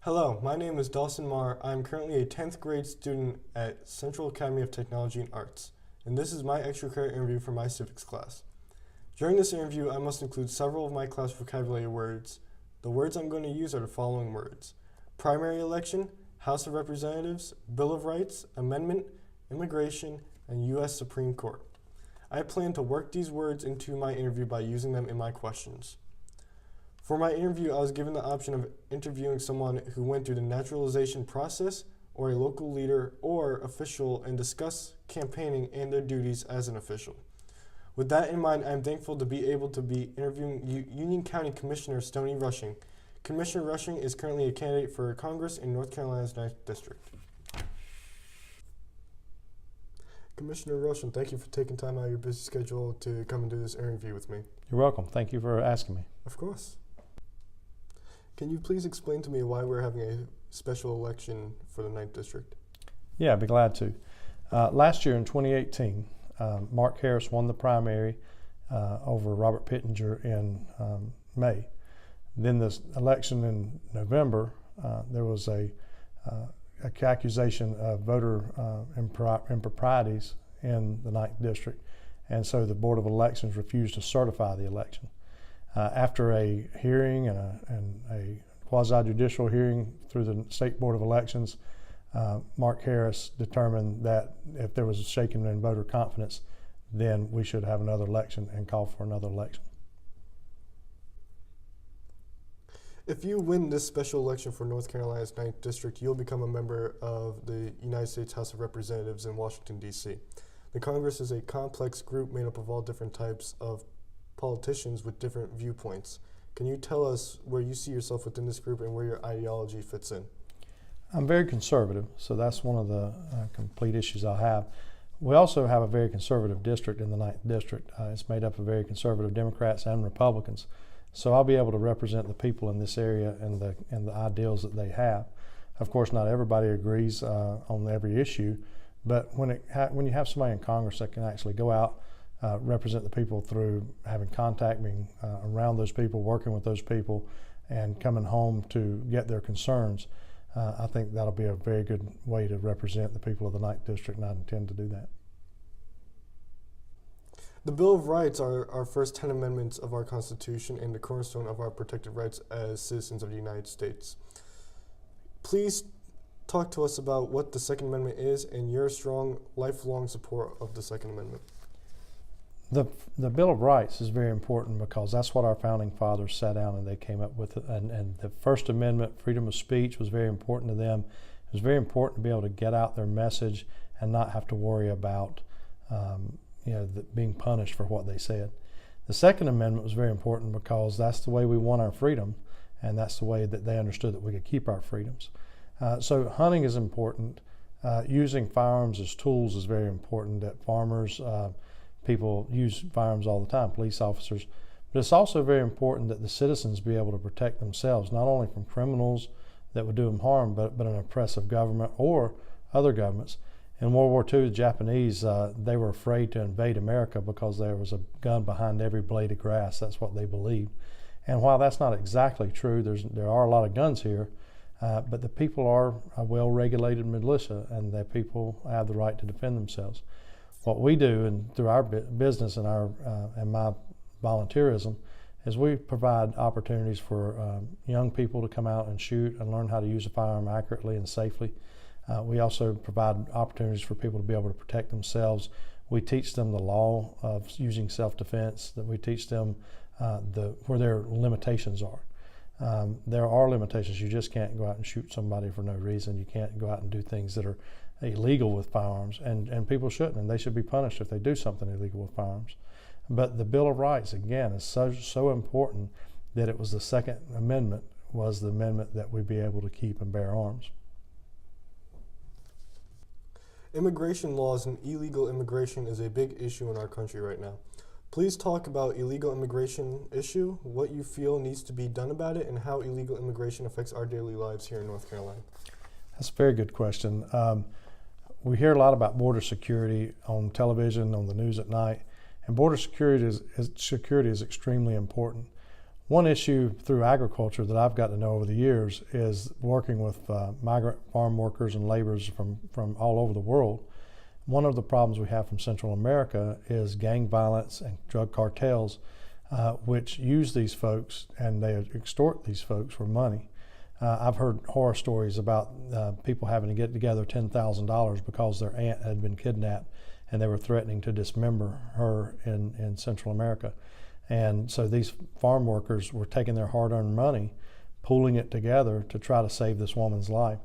Hello, my name is Dawson Maher. I am currently a 10th grade student at Central Academy of Technology and Arts, and this is my extracurricular interview for my civics class. During this interview, I must include several of my class vocabulary words. The words I'm going to use are the following words: primary election, House of Representatives, Bill of Rights, amendment, immigration, and U.S. Supreme Court. I plan to work these words into my interview by using them in my questions. For my interview, I was given the option of interviewing someone who went through the naturalization process, or a local leader or official, and discuss campaigning and their duties as an official. With that in mind, I am thankful to be able to be interviewing Union County Commissioner Stoney Rushing. Commissioner Rushing is currently a candidate for Congress in North Carolina's 9th District. Commissioner Rushing, thank you for taking time out of your busy schedule to come and do this interview with me. You're welcome. Thank you for asking me. Of course. Can you please explain to me why we're having a special election for the 9th District? Yeah, I'd be glad to. Last year in 2018, Mark Harris won the primary over Robert Pittenger in May. Then this election in November, there was a accusation of voter improprieties in the 9th District, and so the Board of Elections refused to certify the election. After a hearing and a quasi-judicial hearing through the State Board of Elections, Mark Harris determined that if there was a shaking in voter confidence, then we should have another election and call for another election. If you win this special election for North Carolina's 9th District, you'll become a member of the United States House of Representatives in Washington, D.C. The Congress is a complex group made up of all different types of politicians with different viewpoints. Can you tell us where you see yourself within this group and where your ideology fits in? I'm very conservative, so that's one of the complete issues I'll have. We also have a very conservative district in the 9th District. It's made up of very conservative Democrats and Republicans. So I'll be able to represent the people in this area and the ideals that they have. Of course, not everybody agrees on every issue, but when you have somebody in Congress that can actually go out, represent the people through having contact, being around those people, working with those people, and coming home to get their concerns, I think that'll be a very good way to represent the people of the 9th District, and I intend to do that. The Bill of Rights are our first 10 amendments of our Constitution and the cornerstone of our protected rights as citizens of the United States. Please talk to us about what the Second Amendment is and your strong, lifelong support of the Second Amendment. The Bill of Rights is very important because that's what our founding fathers sat down and they came up with it. And the First Amendment, freedom of speech, was very important to them. It was very important to be able to get out their message and not have to worry about being punished for what they said. The Second Amendment was very important because that's the way we won our freedom, and that's the way that they understood that we could keep our freedoms. So hunting is important. Using firearms as tools is very important. That farmers, people use firearms all the time, police officers. But it's also very important that the citizens be able to protect themselves, not only from criminals that would do them harm, but an oppressive government or other governments. In World War II, the Japanese, they were afraid to invade America because there was a gun behind every blade of grass. That's what they believed. And while that's not exactly true, there are a lot of guns here, but the people are a well-regulated militia, and the people have the right to defend themselves. What we do, and through our business and my volunteerism, is we provide opportunities for young people to come out and shoot and learn how to use a firearm accurately and safely. We also provide opportunities for people to be able to protect themselves. We teach them the law of using self-defense, that we teach them where their limitations are. There are limitations. You just can't go out and shoot somebody for no reason. You can't go out and do things that are illegal with firearms, and people shouldn't, and they should be punished if they do something illegal with firearms. But the Bill of Rights, again, is so important that it was the Second Amendment was the amendment that we be able to keep and bear arms. Immigration laws and illegal immigration is a big issue in our country right now. Please talk about illegal immigration issue, what you feel needs to be done about it, and how illegal immigration affects our daily lives here in North Carolina. That's a very good question. We hear a lot about border security on television, on the news at night, and border security is extremely important. One issue through agriculture that I've got to know over the years is working with migrant farm workers and laborers from all over the world. One of the problems we have from Central America is gang violence and drug cartels, which use these folks and they extort these folks for money. I've heard horror stories about people having to get together $10,000 because their aunt had been kidnapped and they were threatening to dismember her in Central America. And so these farm workers were taking their hard-earned money, pooling it together to try to save this woman's life.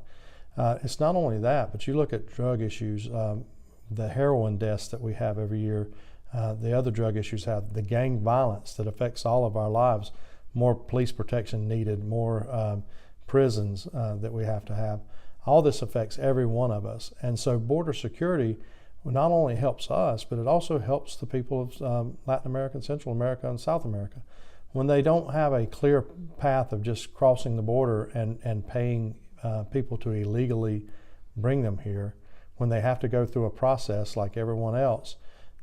It's not only that, but you look at drug issues, the heroin deaths that we have every year, the other drug issues have, the gang violence that affects all of our lives, more police protection needed, more prisons that we have to have. All this affects every one of us. And so border security not only helps us, but it also helps the people of Latin America, Central America, and South America. When they don't have a clear path of just crossing the border and paying people to illegally bring them here, when they have to go through a process like everyone else,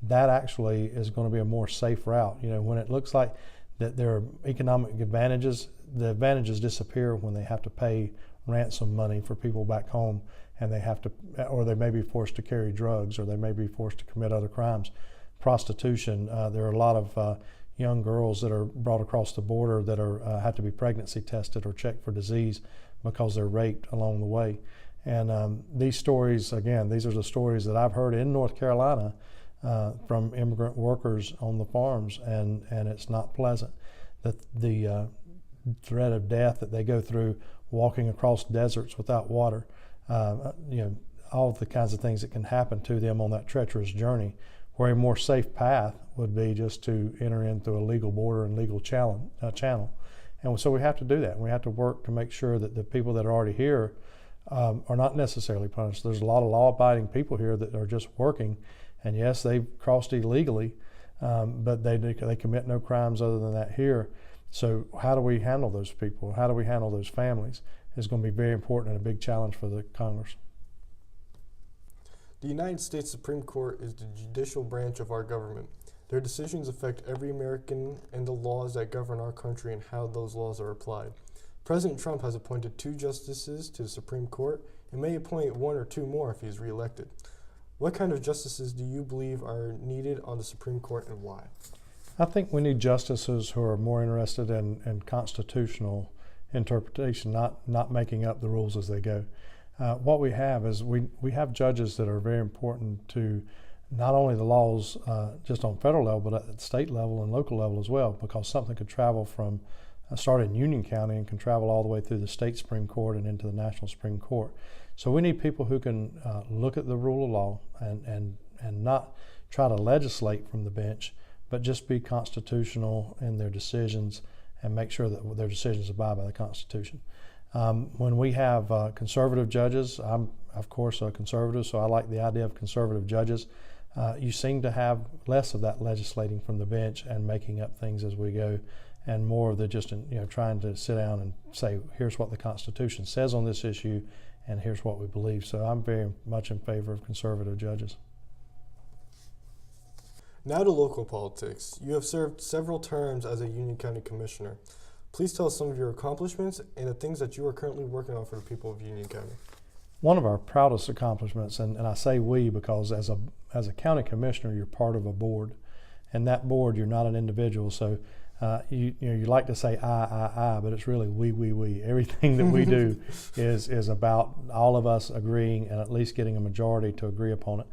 that actually is going to be a more safe route. You know, when it looks like that there are economic advantages, the advantages disappear when they have to pay ransom money for people back home, and they have to, or they may be forced to carry drugs, or they may be forced to commit other crimes. Prostitution, there are a lot of young girls that are brought across the border that have to be pregnancy tested or checked for disease because they're raped along the way. And these stories, again, these are the stories that I've heard in North Carolina from immigrant workers on the farms, and it's not pleasant. The threat of death that they go through walking across deserts without water, all the kinds of things that can happen to them on that treacherous journey, where a more safe path would be just to enter in through a legal border and legal channel. And so we have to do that. We have to work to make sure that the people that are already here are not necessarily punished. There's a lot of law-abiding people here that are just working, and yes, they've crossed illegally, but they commit no crimes other than that here. So how do we handle those people? How do we handle those families? Is going to be very important and a big challenge for the Congress. The United States Supreme Court is the judicial branch of our government. Their decisions affect every American and the laws that govern our country and how those laws are applied. President Trump has appointed 2 justices to the Supreme Court and may appoint 1 or 2 more if he is reelected. What kind of justices do you believe are needed on the Supreme Court, and why? I think we need justices who are more interested in constitutional interpretation, not making up the rules as they go. What we have is we have judges that are very important to not only the laws just on federal level, but at state level and local level as well, because something could travel from start in Union County and can travel all the way through the state Supreme Court and into the national Supreme Court. So we need people who can look at the rule of law and not try to legislate from the bench, but just be constitutional in their decisions and make sure that their decisions abide by the Constitution. When we have conservative judges, I'm of course a conservative, so I like the idea of conservative judges. You seem to have less of that legislating from the bench and making up things as we go, and more of the just trying to sit down and say, here's what the Constitution says on this issue, and here's what we believe. So I'm very much in favor of conservative judges. Now to local politics. You have served several terms as a Union County Commissioner. Please tell us some of your accomplishments and the things that you are currently working on for the people of Union County. One of our proudest accomplishments, and I say we because as a county commissioner, you're part of a board, and that board, you're not an individual. So you like to say I, but it's really we. Everything that we do is about all of us agreeing and at least getting a majority to agree upon it.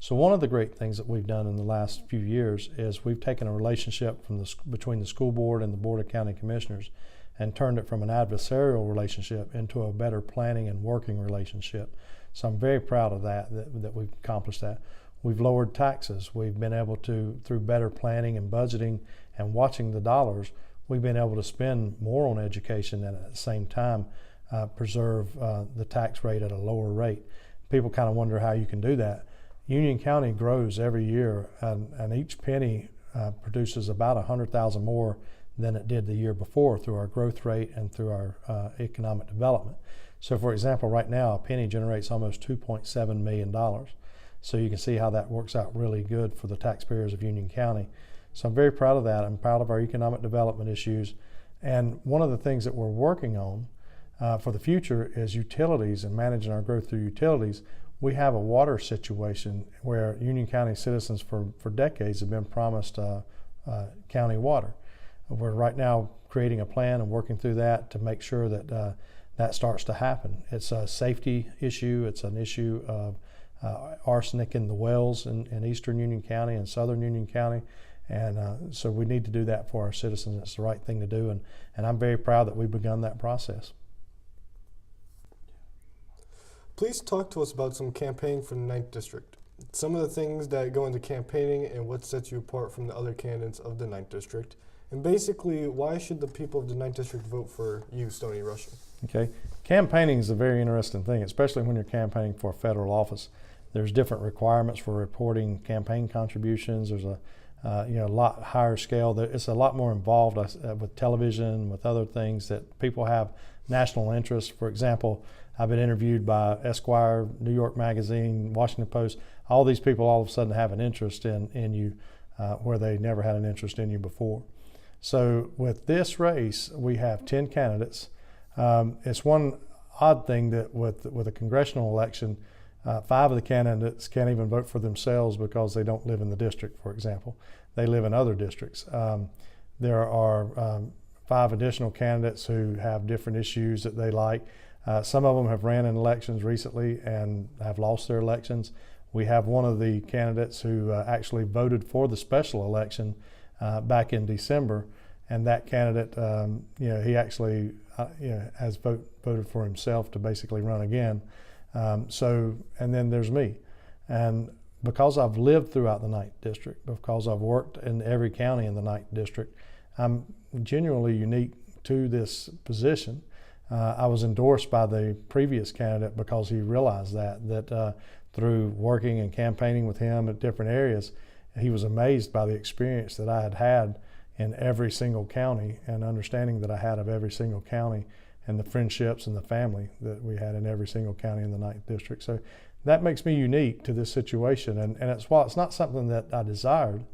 So one of the great things that we've done in the last few years is we've taken a relationship between the school board and the Board of County Commissioners and turned it from an adversarial relationship into a better planning and working relationship. So I'm very proud of that we've accomplished that. We've lowered taxes. We've been able to, through better planning and budgeting and watching the dollars, we've been able to spend more on education and at the same time preserve the tax rate at a lower rate. People kind of wonder how you can do that. Union County grows every year, and each penny produces about 100,000 more than it did the year before through our growth rate and through our economic development. So for example, right now a penny generates almost $2.7 million. So you can see how that works out really good for the taxpayers of Union County. So I'm very proud of that. I'm proud of our economic development issues. And one of the things that we're working on for the future is utilities and managing our growth through utilities. We have a water situation where Union County citizens for decades have been promised county water. We're right now creating a plan and working through that to make sure that that starts to happen. It's a safety issue. It's an issue of arsenic in the wells in eastern Union County and southern Union County. And so we need to do that for our citizens. It's the right thing to do. And I'm very proud that we've begun that process. Please talk to us about some campaigning for the 9th District. Some of the things that go into campaigning and what sets you apart from the other candidates of the 9th District. And basically, why should the people of the 9th District vote for you, Stoney Russian? Okay. Campaigning is a very interesting thing, especially when you're campaigning for a federal office. There's different requirements for reporting campaign contributions. There's a lot higher scale. It's a lot more involved with television, with other things that people have national interest. For example, I've been interviewed by Esquire, New York Magazine, Washington Post. All these people all of a sudden have an interest in you where they never had an interest in you before. So with this race, we have 10 candidates. It's one odd thing that with a congressional election, 5 of the candidates can't even vote for themselves because they don't live in the district, for example. They live in other districts. There are 5 additional candidates who have different issues that they like. Some of them have ran in elections recently and have lost their elections. We have one of the candidates who actually voted for the special election back in December, and that candidate, he actually has voted for himself to basically run again. And then there's me. And because I've lived throughout the 9th District, because I've worked in every county in the 9th District, I'm genuinely unique to this position. I was endorsed by the previous candidate because he realized that through working and campaigning with him at different areas, he was amazed by the experience that I had in every single county and understanding that I had of every single county and the friendships and the family that we had in every single county in the 9th District. So that makes me unique to this situation. And while it's not something that I desired,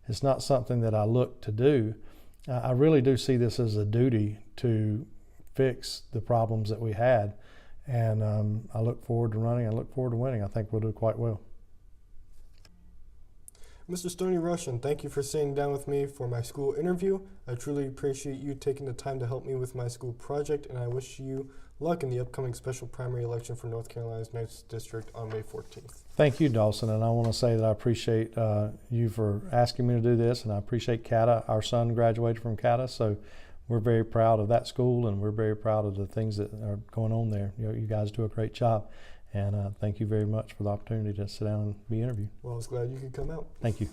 it's not something that I looked to do, I really do see this as a duty to fix the problems that we had. And I look forward to running. I look forward to winning. I think we'll do quite well. Mr. Stoney Russian, thank you for sitting down with me for my school interview. I truly appreciate you taking the time to help me with my school project, and I wish you luck in the upcoming special primary election for North Carolina's 9th District on May 14th. Thank you, Dawson, and I want to say that I appreciate you for asking me to do this, and I appreciate CATA. Our son graduated from CATA, so we're very proud of that school, and we're very proud of the things that are going on there. You guys do a great job. And thank you very much for the opportunity to sit down and be interviewed. Well, I was glad you could come out. Thank you.